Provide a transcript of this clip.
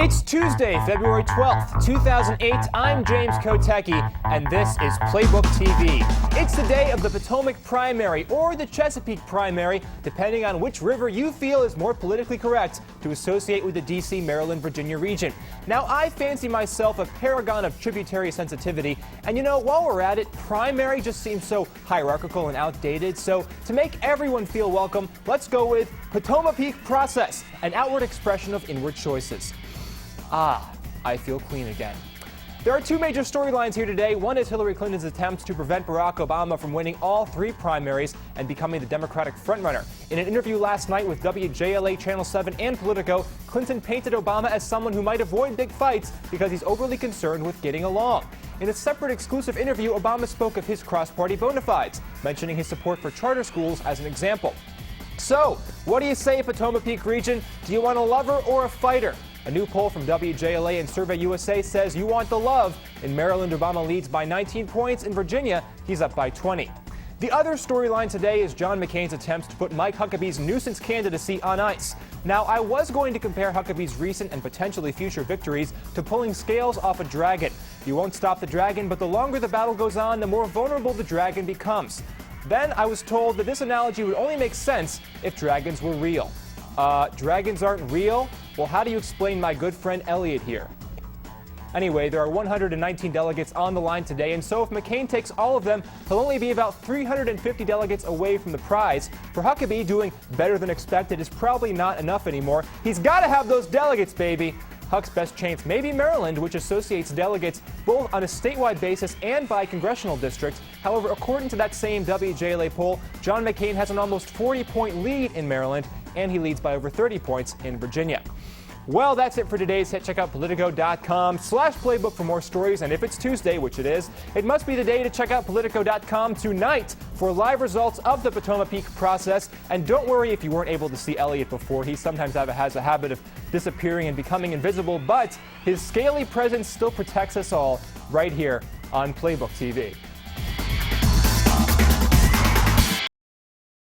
It's Tuesday, February 12th, 2008. I'm James Kotecki, and this is Playbook TV. It's the day of the Potomac primary or the Chesapeake primary, depending on which river you feel is more politically correct to associate with the D.C., Maryland, Virginia region. Now, I fancy myself a paragon of tributary sensitivity, and you know, while we're at it, primary just seems so hierarchical and outdated, so to make everyone feel welcome, let's go with Potomac process, an outward expression of inward choices. I feel clean again. There are two major storylines here today. One is Hillary Clinton's attempts to prevent Barack Obama from winning all three primaries and becoming the Democratic frontrunner. In an interview last night with WJLA Channel 7 and Politico, Clinton painted Obama as someone who might avoid big fights because he's overly concerned with getting along. In a separate exclusive interview, Obama spoke of his cross-party bona fides, mentioning his support for charter schools as an example. So, what do you say, Potomac region? Do you want a lover or a fighter? A new poll from WJLA and Survey USA says you want the love. In Maryland, Obama leads by 19 points. In Virginia, he's up by 20. The other storyline today is John McCain's attempts to put Mike Huckabee's nuisance candidacy on ice. Now, I was going to compare Huckabee's recent and potentially future victories to pulling scales off a dragon. You won't stop the dragon, but the longer the battle goes on, the more vulnerable the dragon becomes. Then I was told that this analogy would only make sense if dragons were real. Dragons aren't real? Well, how do you explain my good friend Elliot here? Anyway, there are 119 delegates on the line today, and so if McCain takes all of them, he'll only be about 350 delegates away from the prize. For Huckabee, doing better than expected is probably not enough anymore. He's got to have those delegates, baby. Huck's best chance may be Maryland, which associates delegates both on a statewide basis and by congressional districts. However, according to that same WJLA poll, John McCain has an almost 40-point lead in Maryland, and he leads by over 30 points in Virginia. Well, that's it for today's hit. Check out Politico.com/playbook for more stories. And if it's Tuesday, which it is, it must be the day to check out Politico.com tonight for live results of the Potomac process. And don't worry if you weren't able to see Elliot before. He sometimes has a habit of disappearing and becoming invisible, but his scaly presence still protects us all right here on Playbook TV.